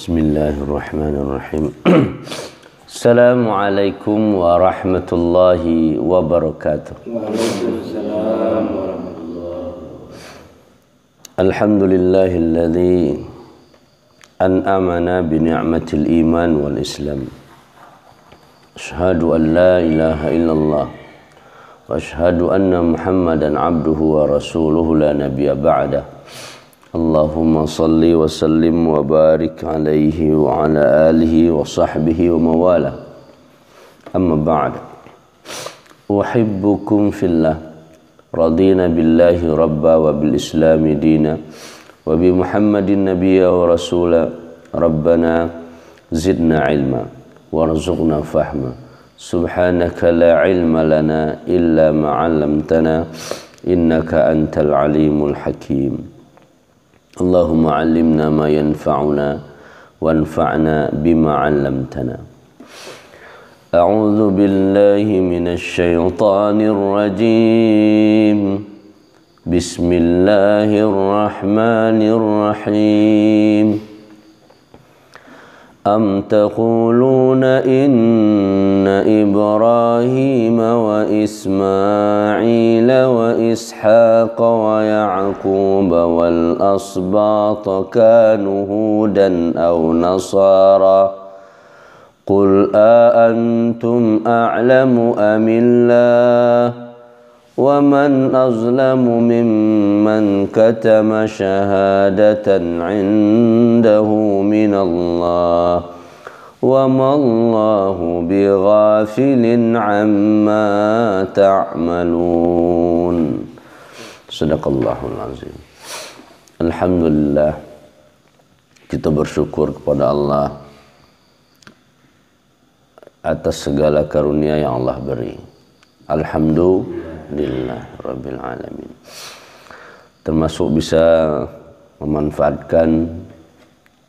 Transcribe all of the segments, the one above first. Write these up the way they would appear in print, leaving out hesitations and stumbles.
Bismillahirrahmanirrahim. Assalamualaikum warahmatullahi wabarakatuh. Waalaikumsalam warahmatullahi wabarakatuh. Alhamdulillahilladzi an'amana bi ni'matil iman wal islam. Asyhadu an la ilaha illallah wa asyhadu anna Muhammadan abduhu wa rasuluhu la nabiyya ba'dah. Allahumma salli wa sallim wa barik alaihi wa ala alihi wa sahbihi wa mawala. Amma ba'd. Uhibbukum fillah. Radina billahi rabba wa bil islami dina wa bi Muhammadin nabiyya wa rasula. Rabbana zidna ilma warzuqna fahma. Subhanaka la ilma lana illa ma 'allamtana innaka antal alimul hakim. Allahumma 'allimna ma yanfa'una wanfa'na bima 'allamtana. A'udzu billahi minasy syaithanir rajim. Bismillahirrahmanirrahim. Am taquluna inna Ibrahim wa Ismail wa Ishaq wa Ya'qub wal asbat kanu hudan aw nasara qul a antum a'lamu amillah wa man azlamu mimman katama syahadatan 'indahu minallah wa mallahu bighafilin 'amma ta'malun. Sadaqallahul azim. Alhamdulillah, kita bersyukur kepada Allah atas segala karunia yang Allah beri. Alhamdulillah rabbil alamin. Termasuk bisa memanfaatkan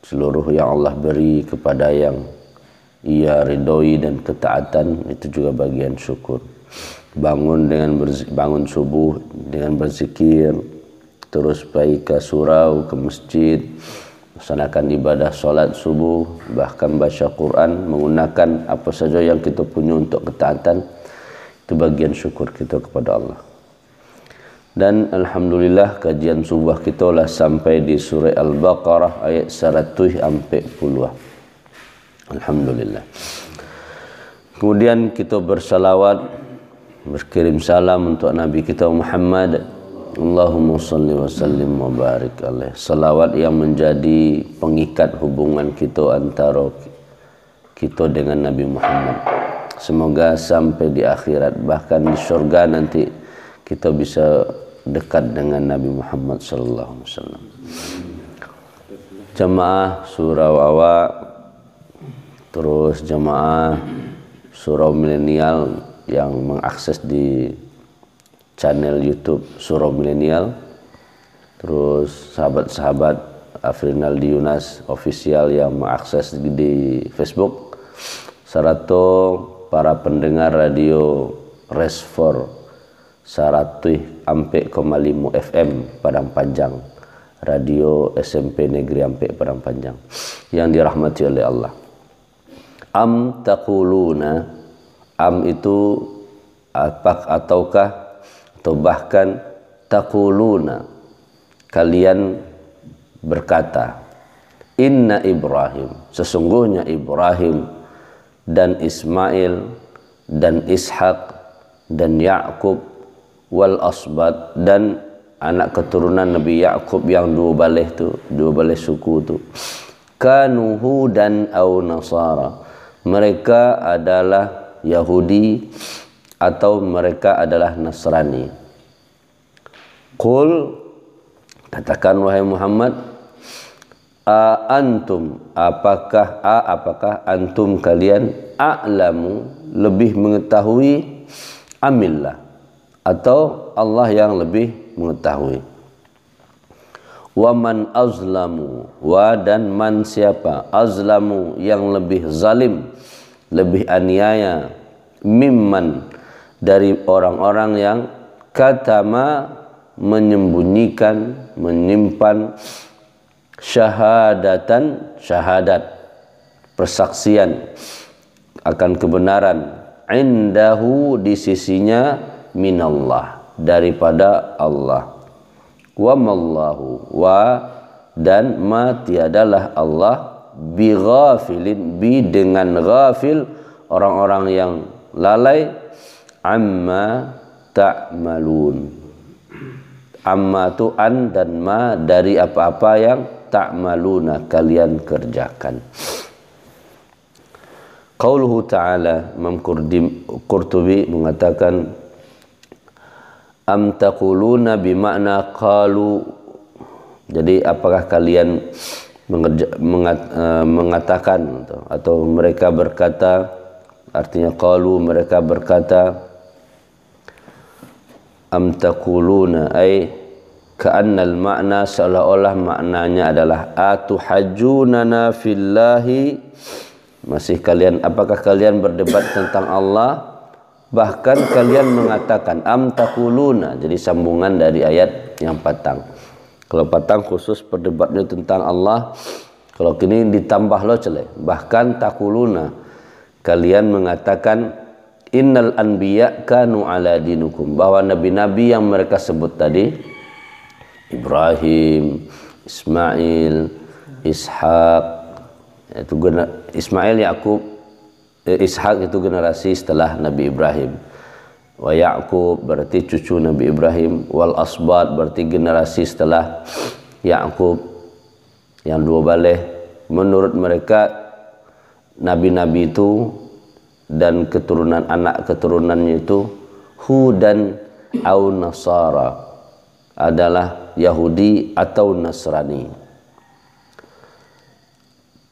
seluruh yang Allah beri kepada yang ia ridhoi dan ketaatan, itu juga bagian syukur. Bangun subuh dengan berzikir, terus pergi ke surau, ke masjid, melaksanakan ibadah salat subuh, bahkan baca Quran, menggunakan apa saja yang kita punya untuk ketaatan, itu bagian syukur kita kepada Allah. Dan alhamdulillah kajian subuh kita lah sampai di surah Al-Baqarah ayat 140. Alhamdulillah. Kemudian kita bersalawat, berkirim salam untuk Nabi kita Muhammad. Allahumma salli wa sallim wa barik alaih. Salawat yang menjadi pengikat hubungan kita antara kita dengan Nabi Muhammad. Semoga sampai di akhirat, bahkan di surga nanti kita bisa dekat dengan Nabi Muhammad sallallahu alaihi wasallam. Jamaah surau awak, terus jamaah surau milenial yang mengakses di channel YouTube Surau Milenial, terus sahabat-sahabat Afrinaldi Yunas official yang mengakses di Facebook, serta para pendengar radio Resfor 100,5 FM Padang Panjang, radio SMP Negeri Ampek Padang Panjang yang dirahmati oleh Allah. Am taquluna, am itu ataukah atau bahkan taquluna, kalian berkata, inna Ibrahim, sesungguhnya Ibrahim dan Ismail dan Ishak dan Ya'qub wal asbat, dan anak keturunan Nabi Ya'qub yang dua baleh suku tu, kanu hudan aw nasara, mereka adalah Yahudi atau mereka adalah Nasrani. Qul, katakan wahai Muhammad, antum, apakah antum kalian a'lamu, lebih mengetahui, amillah, atau Allah yang lebih mengetahui. Wa man azlamu, wa dan man siapa, azlamu yang lebih zalim, lebih aniaya, mimman dari orang-orang yang katama menyembunyikan, menyimpan syahadatan, syahadat, persaksian akan kebenaran, indahu, di sisinya, minallah, daripada Allah. Wa mallahu, wa, dan ma, tiadalah Allah, bi ghafilin, bi dengan ghafil, orang-orang yang lalai, amma ta'malun. Amma tu an dan ma, dari apa-apa yang ta'maluna, kalian kerjakan. Qauluhu ta'ala, Imam Qurtubi mengatakan, am taquluna bimakna qalu. Jadi apakah kalian mengatakan, atau mereka berkata, artinya qalu, mereka berkata, am taquluna ay ka'annal makna, seolah-olah maknanya adalah atuhajjunana fillahi, masih kalian, apakah kalian berdebat tentang Allah, bahkan kalian mengatakan, am taquluna, jadi sambungan dari ayat yang patang. Kalau patang khusus perdebatnya tentang Allah, kalau kini ditambah lo celeh, bahkan taquluna, kalian mengatakan, innal anbiya kanu ala dinukum, bahwa nabi-nabi yang mereka sebut tadi, Ibrahim, Ismail, Ishak, itu Ismail, Yakub, Ishak itu generasi setelah Nabi Ibrahim. Wa Yaqub berarti cucu Nabi Ibrahim. Wal asbat berarti generasi setelah Yaqub, yang dua baleh. Menurut mereka nabi-nabi itu dan keturunan anak keturunannya itu Hudan au Nasara, adalah Yahudi atau Nasrani.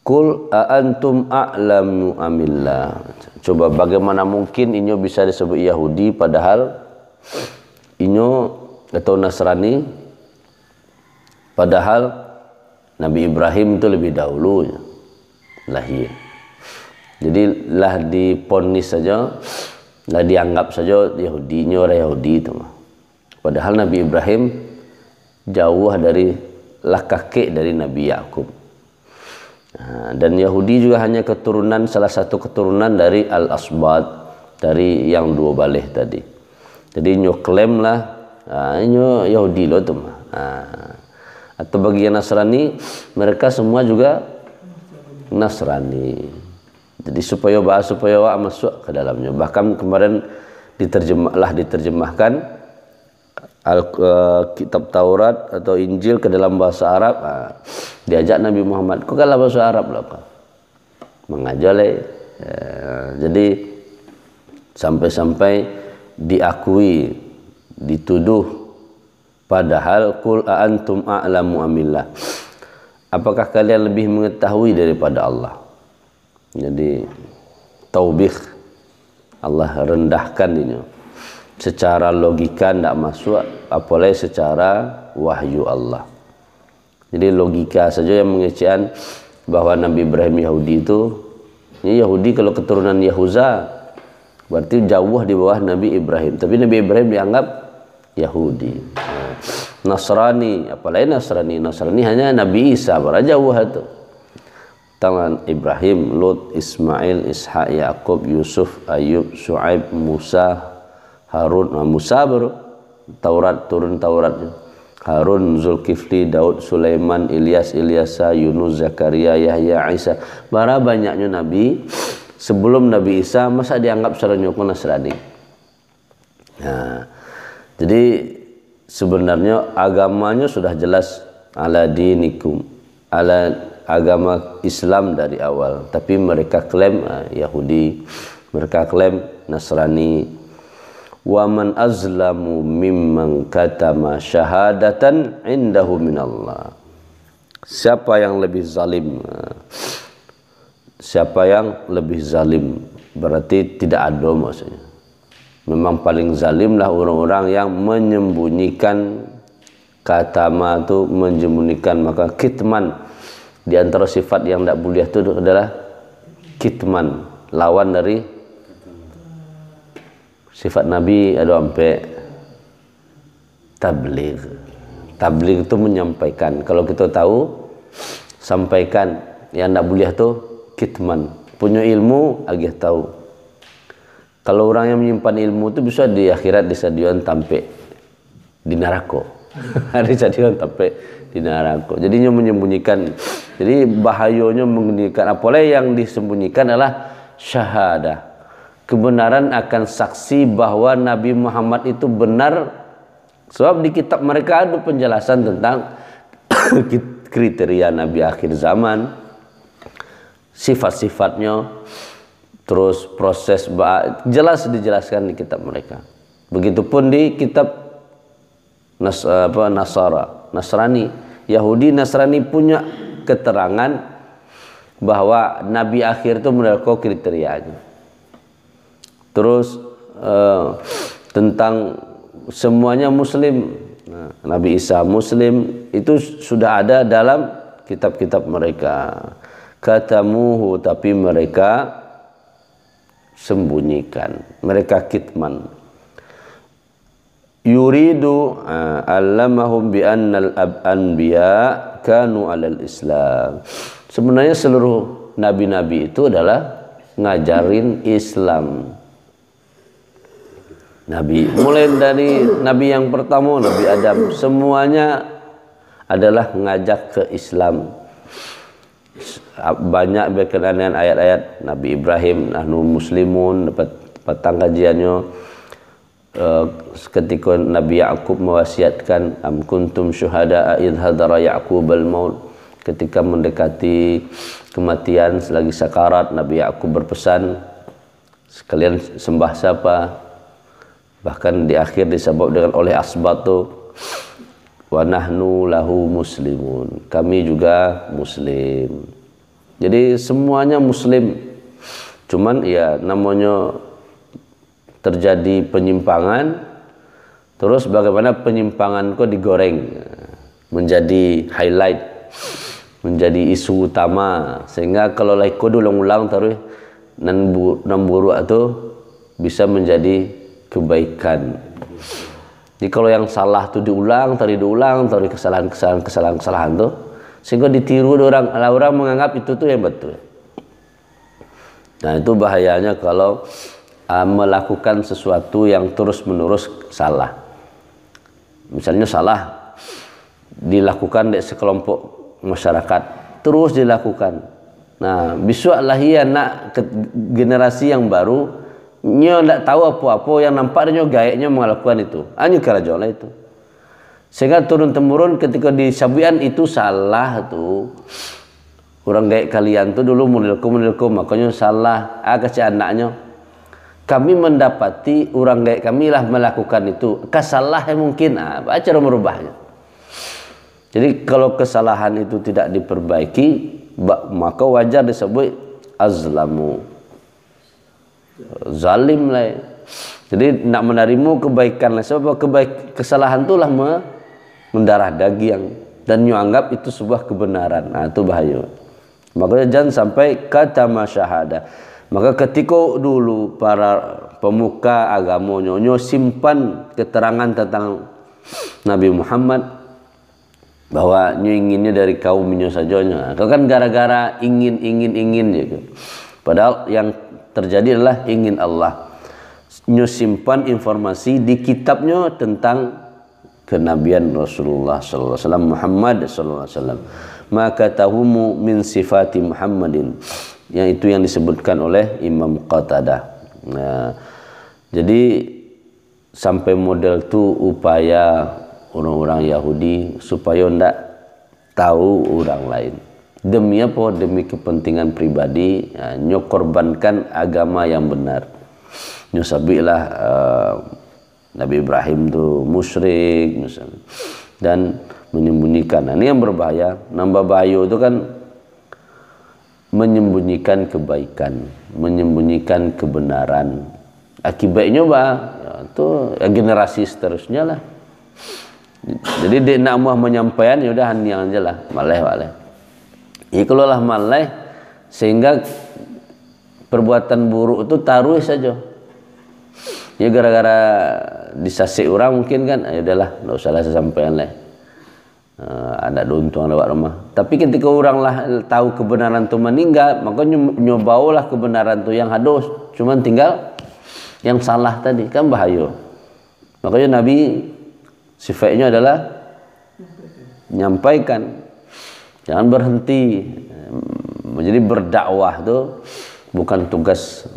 Kul a'antum a'lamu amillah. Coba bagaimana mungkin inyo bisa disebut Yahudi padahal inyo atau Nasrani, padahal Nabi Ibrahim itu lebih dahulu lahir. Jadi lah diponis saja, lah dianggap saja Yahudi, inyo orang Yahudi itu. Padahal Nabi Ibrahim jauh dari, lah kakek dari Nabi Yakub. Dan Yahudi juga hanya keturunan, salah satu keturunan dari Al-Asbat, dari yang dua baleh tadi. Jadi nyo klaim lah, nyo Yahudi loh tuh. Atau bagi yang Nasrani, mereka semua juga Nasrani. Jadi supaya masuk ke dalamnya. Bahkan kemarin diterjemahkan kitab Taurat atau Injil ke dalam bahasa Arab. Diajak Nabi Muhammad, kok kalah bahasa Arab lah kok mengajar jadi sampai-sampai diakui, dituduh, padahal kul antum a'lamu amillah, apakah kalian lebih mengetahui daripada Allah. Jadi taubih, Allah rendahkan ini secara logika tidak masuk, apalagi secara wahyu Allah. Jadi logika saja yang mengecewakan bahwa Nabi Ibrahim Yahudi itu, ini Yahudi kalau keturunan Yahuza berarti jauh di bawah Nabi Ibrahim. Tapi Nabi Ibrahim dianggap Yahudi. Nasrani, apalagi Nasrani hanya Nabi Isa, para jauh itu. Tangan Ibrahim, Lut, Ismail, Ishak, Yakub, Yusuf, Ayub, Shu'aib, Musa, Harun. Musa baru Taurat, turun Tauratnya. Harun, Zulkifli, Daud, Sulaiman, Ilyas, Ilyasa, Yunus, Zakaria, Yahya, Isa. Bara banyaknya nabi sebelum Nabi Isa, masa dianggap serenyoknya Nasrani. Nah, jadi sebenarnya agamanya sudah jelas ala dinikum, ala agama Islam dari awal. Tapi mereka klaim Yahudi, mereka klaim Nasrani. Wa man azlamu mimman katama syahadatan indahu minallah. Siapa yang lebih zalim? Siapa yang lebih zalim? Berarti tidak adil maksudnya. Memang paling zalimlah orang-orang yang menyembunyikan, katama itu menyembunyikan, maka kitman di antara sifat yang tidak boleh itu adalah kitman, lawan dari sifat Nabi ada sampai tabligh. Tabligh itu menyampaikan. Kalau kita tahu sampaikan. Yang ndak boleh tuh kitman, punya ilmu agih tahu. Kalau orang yang menyimpan ilmu itu bisa di akhirat disadian tampe di neraka. Disadian tampe di neraka. Jadinya menyembunyikan. Jadi bahayanya menyembunyikan. Apalagi yang disembunyikan adalah syahadah. Kebenaran akan saksi bahwa Nabi Muhammad itu benar. Sebab di kitab mereka ada penjelasan tentang kriteria Nabi akhir zaman, sifat-sifatnya, terus proses jelas dijelaskan di kitab mereka. Begitupun di kitab Nasrani, Yahudi Nasrani punya keterangan bahwa Nabi akhir itu menurut kriterianya. Terus tentang semuanya Muslim, Nabi Isa Muslim, itu sudah ada dalam kitab-kitab mereka. Katamuhu, tapi mereka sembunyikan, mereka kitman. Yuridu allamahum bi annal anbiya kanu alal Islam. Sebenarnya seluruh nabi-nabi itu adalah ngajarin Islam. Nabi, mulai dari nabi yang pertama, Nabi Adam, semuanya adalah ngajak ke Islam. Banyak berkenaan dengan ayat-ayat Nabi Ibrahim, nahnu muslimun, dapat petang kajiannya. Ketika Nabi Ya'qub mewasiatkan, am kuntum syuhada'a idh hadara Ya'qub al-maut, ketika mendekati kematian selagi sakarat, Nabi Ya'qub berpesan, sekalian sembah siapa? Bahkan di akhir disebut dengan oleh asbat tu, wa nahnu lahu muslimun, kami juga muslim. Jadi semuanya muslim. Cuman ya namanya terjadi penyimpangan, terus bagaimana penyimpangan kok digoreng menjadi highlight, menjadi isu utama, sehingga kalau laiko ulang-ulang taruh nan buruk itu bisa menjadi kebaikan. Jadi kalau yang salah tuh diulang kesalahan tuh, sehingga ditiru orang menganggap itu tuh yang betul. Nah itu bahayanya kalau melakukan sesuatu yang terus-menerus salah. Misalnya salah dilakukan di sekelompok masyarakat, terus dilakukan. Nah besok lahir anak generasi yang baru, nyo ndak tahu apa-apa, yang nampak dia gaeknya melakukan itu. Hanya kerajaan lah itu. Sehingga turun-temurun ketika di Sabian itu salah tuh. Orang gaek kalian tuh dulu modelku makanya salah. Kasih anaknya. Kami mendapati orang gaek kami lah melakukan itu. Kesalahan mungkin cara merubahnya. Jadi kalau kesalahan itu tidak diperbaiki, maka wajar disebut azlamu, zalim lah. Jadi nak menerima kebaikan lah. Sebab kesalahan itulah mendarah daging dan anggap itu sebuah kebenaran. Nah itu bahaya. Makanya jangan sampai kata masyahada. Maka ketika dulu para pemuka agama nyo simpan keterangan tentang Nabi Muhammad bahwa nyo inginnya dari kaum nyo saja. Kalau kan gara-gara ingin gitu. Padahal yang terjadi adalah ingin Allah. Nyo simpan informasi di kitabnya tentang kenabian Rasulullah sallallahu alaihi wasallam, Muhammad sallallahu alaihi wasallam. Maka tahumu min sifati Muhammadin, yang itu yang disebutkan oleh Imam Qatadah. Nah, jadi sampai model tu upaya orang-orang Yahudi supaya ndak tahu orang lain. Demi apa? Demi kepentingan pribadi, nyo korbankan agama yang benar. Nyo sabilah Nabi Ibrahim tu musyrik misalnya, dan menyembunyikan. Nah, ini yang berbahaya. Nambah bahaya itu kan menyembunyikan kebaikan, menyembunyikan kebenaran. Akibatnya itu generasi seterusnya lah. Jadi dia nak mau menyampaikan, ya udah haniang aja lah, maleh. Kalau lah maleh, sehingga perbuatan buruk itu taruh saja. Ya gara-gara disasik orang mungkin kan, ya udahlah, nggak usah lah saya sampaikan lah. ada untung lewat rumah. Tapi ketika orang lah tahu kebenaran tu meninggal, maka nyobalah kebenaran tu yang hadus, cuman tinggal yang salah tadi, kan bahaya. Makanya Nabi sifatnya adalah menyampaikan, jangan berhenti. Jadi berdakwah tu bukan tugas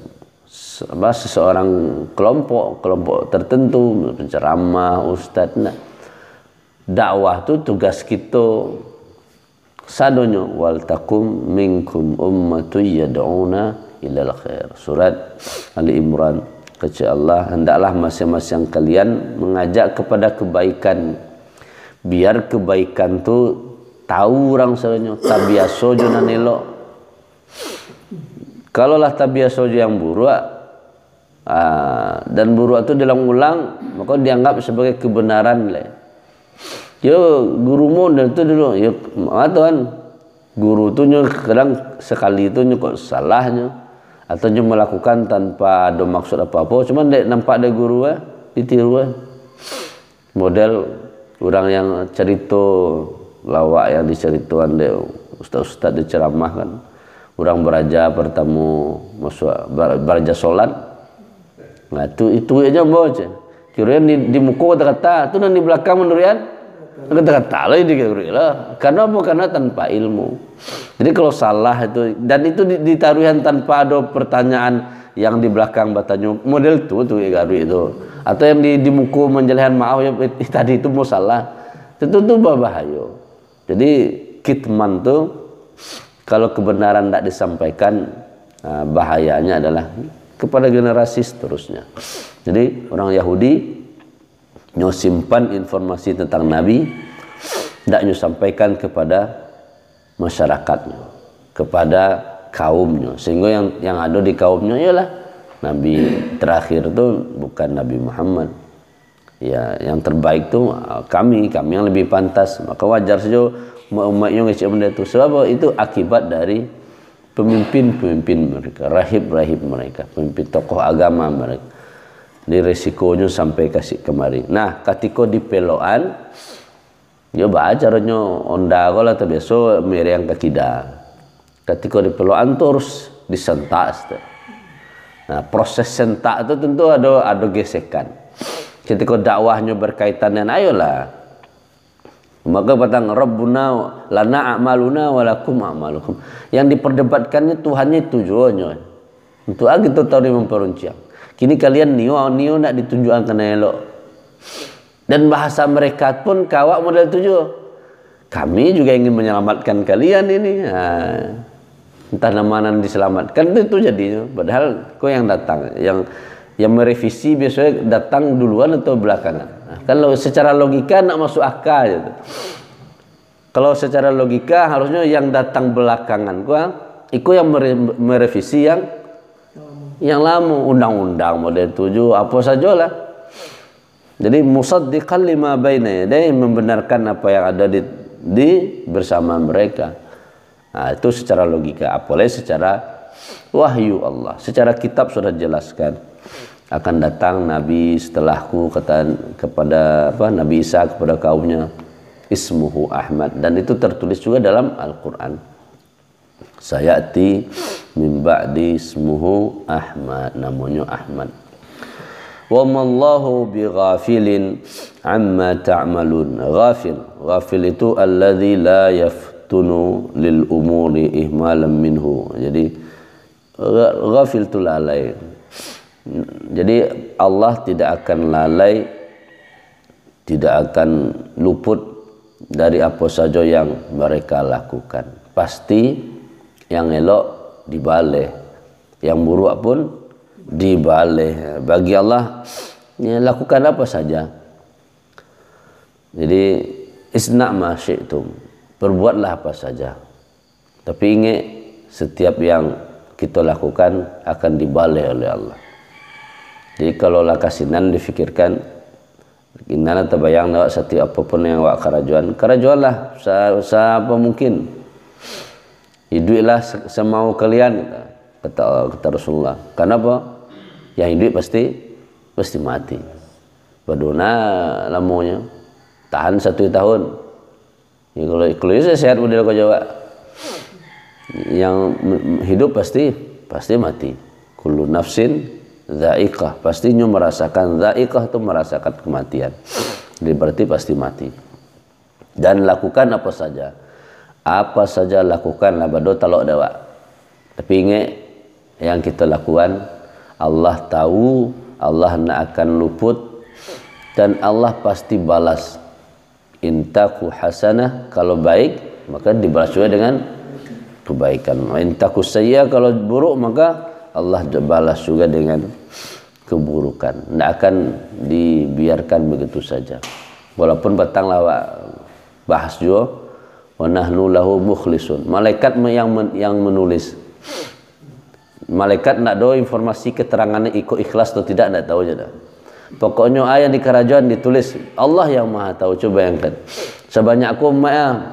seseorang kelompok tertentu, penceramah, ustaz. Nah, dakwah tu tugas kita sadonyo, wal takum minkum ummatun yad'una ilal khair. Surat Ali Imran, kata Allah, hendaklah masing-masing kalian mengajak kepada kebaikan. Biar kebaikan tu tahu orang sadonyo, tabiaso jo nan elok. Kalaulah tabiaso jo yang buruk, dan buruk itu diulang-ulang, maka dianggap sebagai kebenaran le. Yo gurumu dan itu dulu, yo tuan guru tu kadang sekali itu kok salahnya atau melakukan tanpa ada maksud apa-apa, cuman dek nampak ada guru ditiru model orang yang cerita lawak yang dicerituan dek ustaz-ustaz diceramah kan, orang beraja bertamu masuk beraja solat. Nah itu aja bawa je. Kira di muka kata-kata, tu dan di belakang menurian kata-kata lah ini lah. Karena apa? Karena tanpa ilmu. Jadi kalau salah itu, dan itu ditaruhan tanpa ada pertanyaan yang di belakang bertanya model tu garu itu, atau yang di muka menjelahan maaf ya tadi itu mau salah, itu berbahaya. Jadi kitman tu kalau kebenaran tidak disampaikan, bahayanya adalah kepada generasi seterusnya. Jadi orang Yahudi simpan informasi tentang Nabi, tidak sampaikan kepada masyarakatnya, kepada kaumnya, sehingga yang ada di kaumnya ialah Nabi terakhir itu bukan Nabi Muhammad. Ya, yang terbaik itu kami yang lebih pantas. Maka wajar saja umatnya ngecek benda itu. Sebab itu akibat dari pemimpin mereka, rahib mereka, pemimpin tokoh agama mereka. Di resikonya sampai kasih kemari. Nah, ketika di peloan, dia bacaranya onda kalau terbiasa meriang kekida. Ketika di peloan itu harus disentak. Nah, proses sentak itu tentu ada gesekan. Ketika dakwahnya berkaitan dengan ayolah, maka batang Rabbuna lana a'maluna walakum a'malukum. Yang diperdebatkannya Tuhannya tujuannya. Untuk kita tahu dia memperuncing. Kini kalian nio nak ditunjukkan kena elok. Dan bahasa mereka pun kawak model tujuh. Kami juga ingin menyelamatkan kalian ini. Entah nama diselamatkan itu jadinya. Padahal kau yang datang, yang merevisi biasanya datang duluan atau belakangan. Kalau secara logika nak masuk akal gitu. Kalau secara logika harusnya yang datang belakangan ikut yang merevisi yang lama, undang-undang model 7 apa sajalah. Jadi musaddiqan lima baina yadayhi, membenarkan apa yang ada di bersama mereka. Nah, itu secara logika, apalagi secara wahyu Allah. Secara kitab sudah jelaskan akan datang nabi setelahku, kata kepada Nabi Isa kepada kaumnya, ismuhu Ahmad, dan itu tertulis juga dalam Al-Qur'an. Sayati min ba'di ismuhu Ahmad, namanya Ahmad. Wa mallahu bighafilin amma ta'malun. Ghafil itu alladzi la yaftunu lil umuri ihmalan minhu. Jadi ghafil itu lalai. Jadi Allah tidak akan lalai, tidak akan luput dari apa saja yang mereka lakukan. Pasti yang elok dibalik, yang buruk pun dibalik. Bagi Allah ya, lakukan apa saja. Jadi isna' ma syi'tum, perbuatlah apa saja. Tapi ingat setiap yang kita lakukan akan dibalik oleh Allah. Jadi kalau lakasinan difikirkan, inana terbayang awak setiap apapun yang awak karajuanlah apa mungkin. Hiduplah semau kalian, kata Rasulullah. Kenapa? Yang hidup pasti mati. Baduna lamanya tahan 1 tahun, Ya, kalau saya sehat model kau jawab. Yang hidup pasti mati. Kullu nafsin dha'iqah, pastinya merasakan dha'iqah itu merasakan kematian. Jadi berarti pasti mati. Dan lakukan apa saja lakukanlah bado talok dawa. Tapi ingat yang kita lakukan, Allah tahu, Allah nak akan luput, dan Allah pasti balas. Intaku hasanah, kalau baik maka dibalas juga dengan kebaikan. Intaku sayyi'ah, kalau buruk maka Allah balas juga dengan keburukan. Tidak akan dibiarkan begitu saja. Walaupun petanglah bahas juga, wa nahnu lahu mukhlisun. Malaikat yang menulis. Malaikat tidak tahu informasi keterangannya ikut ikhlas atau tidak tahu aja dah. Pokoknya ayat di kerajaan ditulis Allah yang maha tahu. Coba bayangkan, sebanyak aku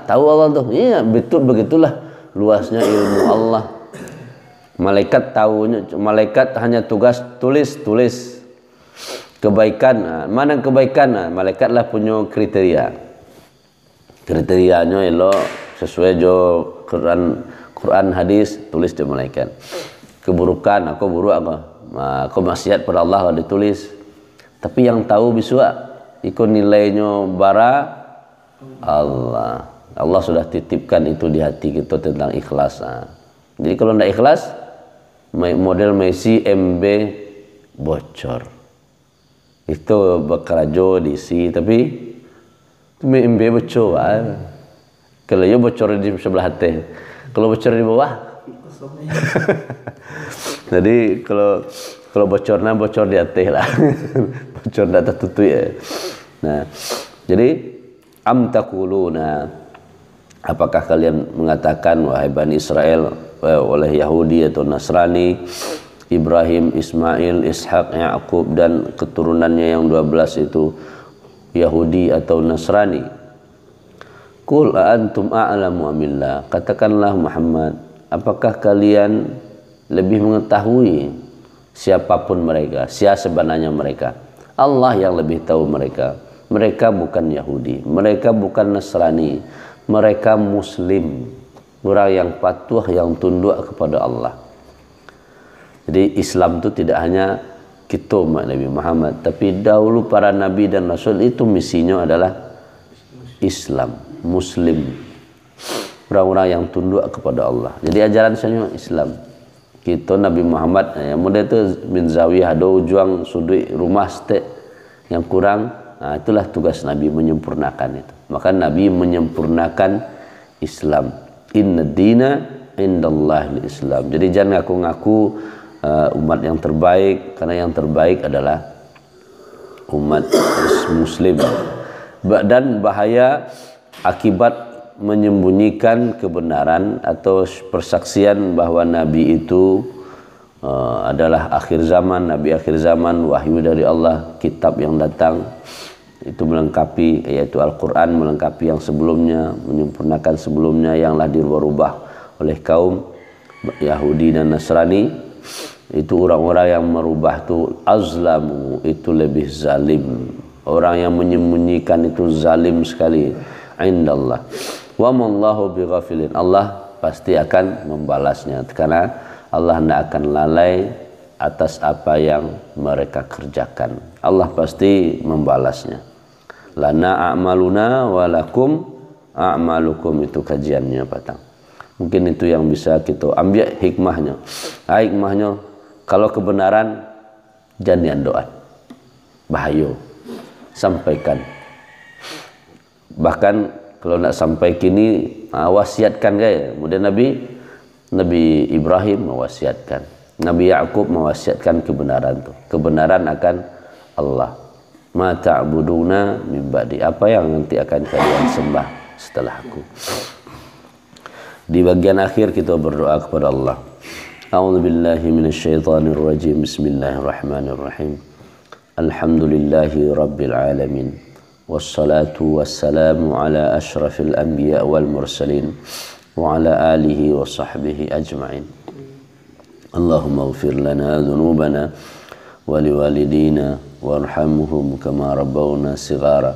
tahu Allah tuh. Iya, betul, begitulah luasnya ilmu Allah. Malaikat tahunya, malaikat hanya tugas tulis kebaikan. Mana kebaikan? Malaikatlah punya kriterianya elok sesuai jo Quran hadis, tulis di malaikat. Keburukan, aku buruk aku maksiat pada Allah ditulis. Tapi yang tahu biswa ikut nilainya bara Allah. Allah sudah titipkan itu di hati kita tentang ikhlas. Jadi kalau tidak ikhlas, model Messi MB bocor. Itu bekerja diisi, tapi MB bocor. Kalau dia bocor di sebelah hati, kalau bocor di bawah. Jadi kalau bocornya bocor di hati lah. Bocor di atas tutup ya. Nah, jadi am taquluna, apakah kalian mengatakan wahai Bani Israel, oleh Yahudi atau Nasrani, Ibrahim, Ismail, Ishak, Yaqub dan keturunannya yang 12 itu Yahudi atau Nasrani. Qul antum a'lamu amillah, katakanlah Muhammad, apakah kalian lebih mengetahui siapapun mereka, siapa sebenarnya mereka? Allah yang lebih tahu mereka. Mereka bukan Yahudi, mereka bukan Nasrani, mereka Muslim, orang yang patuh, yang tunduk kepada Allah. Jadi Islam itu tidak hanya kita umat Nabi Muhammad, tapi dahulu para Nabi dan Rasul itu misinya adalah Islam, Muslim, orang-orang yang tunduk kepada Allah. Jadi ajaran saya Islam. Kita Nabi Muhammad yang muda itu min zawiyah ada ujung sudut rumah stek yang kurang. Nah, itulah tugas Nabi, menyempurnakan itu. Maka Nabi menyempurnakan Islam. Inna dina indallahil Islam. Jadi jangan ngaku-ngaku umat yang terbaik, karena yang terbaik adalah umat Muslim. Dan bahaya akibat menyembunyikan kebenaran atau persaksian bahwa Nabi itu adalah akhir zaman, Nabi akhir zaman, wahyu dari Allah, kitab yang datang itu melengkapi, yaitu Al-Quran melengkapi yang sebelumnya, menyempurnakan sebelumnya yang lah dirubah oleh kaum Yahudi dan Nasrani. Itu orang-orang yang merubah itu azlamu, itu lebih zalim. Orang yang menyembunyikan itu zalim sekali indallah. Wa mallahu bighafilin, Allah pasti akan membalasnya, karena Allah tidak akan lalai atas apa yang mereka kerjakan. Allah pasti membalasnya. Lana a'maluna walakum a'malukum, itu kajiannya patang. Mungkin itu yang bisa kita ambil hikmahnya. Hikmahnya, kalau kebenaran jangan doa, bahaya, sampaikan. Bahkan kalau nak sampai kini wasiatkan gaya. Kemudian Nabi Ibrahim mewasiatkan, Nabi Yaqub mewasiatkan kebenaran tu. Kebenaran akan Allah. Ma ta'buduna min ba'di, apa yang nanti akan kalian sembah setelah aku. Di bagian akhir kita berdoa kepada Allah. A'udzubillahi minasyaitonir rajim. Bismillahirrahmanirrahim. Alhamdulillahi rabbil alamin. Wassalatu wassalamu ala ashrafil anbiya wal mursalin wa ala alihi wa sahbihi ajma'in. Allahumma ighfir lana dhunubana wa liwalidina warhamhum kama rabbawna shighara.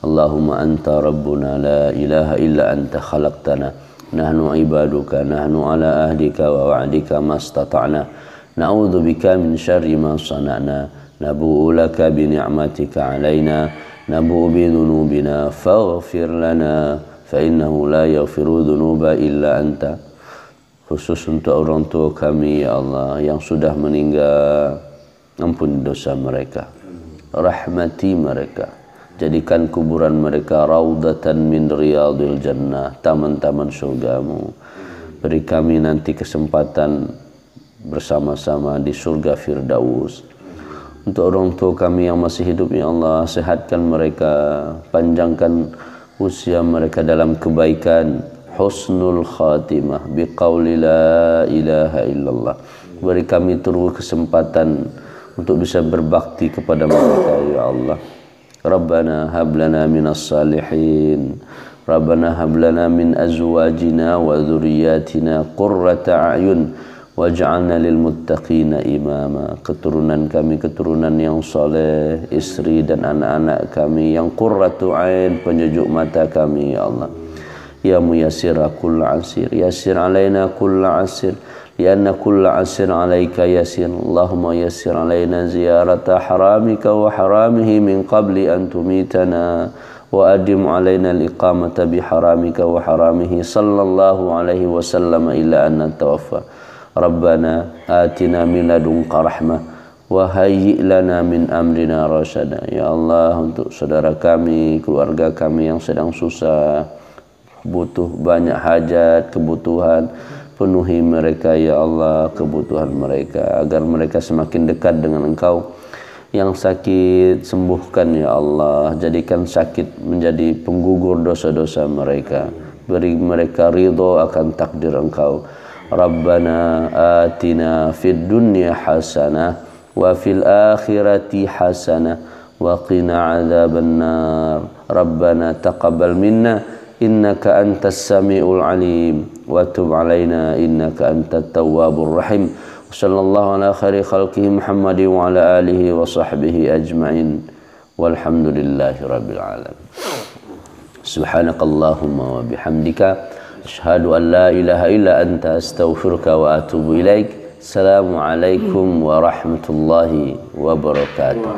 Allahumma anta rabbuna la ilaha illa anta khalaqtana nahnu ibaduka nahnu ala ahdika wa wa'dika mastata'na na'udzu bika min syarri ma sana'na nabu'u laka bi ni'matika 'alaina nabu'u bi dhunubina faghfir lana fa innahu la yaghfiru dhunuba illa anta. Khusus untuk orang tua kami ya Allah yang sudah meninggal, ampuni dosa mereka, rahmati mereka, jadikan kuburan mereka raudatan min riyadil jannah, taman-taman surgamu. Beri kami nanti kesempatan bersama-sama di surga Firdaus. Untuk orang tua kami yang masih hidup ya Allah, sehatkan mereka, panjangkan usia mereka dalam kebaikan, husnul khatimah biqauli la ilaha illallah. Beri kami terus kesempatan untuk bisa berbakti kepada mereka ya Allah. Rabbana hab lana minas salihin, Rabbana hab lana min azwajina wa dhurriyyatina qurrata a'yun waj'alna lil muttaqina imama. Keturunan kami keturunan yang saleh, istri dan anak-anak kami yang qurratu ain, penyejuk mata kami ya Allah. Ya muyassira kull asir, yassir alaina kull asir, lianna kull asir alaika yassir. Allahumma yassir alaina ziyarata haramika wa haramihi min qabli an tumitana wa adim alaina al-iqamata bi haramika wa haramihi sallallahu alaihi wasallam ila an natawaffa. Rabbana atina min ladunka rahmah wa hayyi' lana min amrina rasyada. Ya Allah, untuk saudara kami, keluarga kami yang sedang susah, butuh banyak hajat, kebutuhan, penuhi mereka ya Allah kebutuhan mereka agar mereka semakin dekat dengan Engkau. Yang sakit sembuhkan ya Allah, jadikan sakit menjadi penggugur dosa-dosa mereka, beri mereka ridho akan takdir Engkau. Rabbana atina fid dunya hasanah wa fil akhirati hasanah wa qina adzabannar. Rabbana taqabbal minna innaka antas samiul alim wa tub alaina innaka antat tawwabur rahim. Sallallahu ala khairi khalqihi Muhammadin wa ala alihi wa sahbihi ajma'in walhamdulillahi rabbil alamin. Subhanakallahumma wa bihamdika asyhadu an la ilaha illa anta astaghfiruka wa atubu ilaik. Assalamualaikum warahmatullahi wabarakatuh.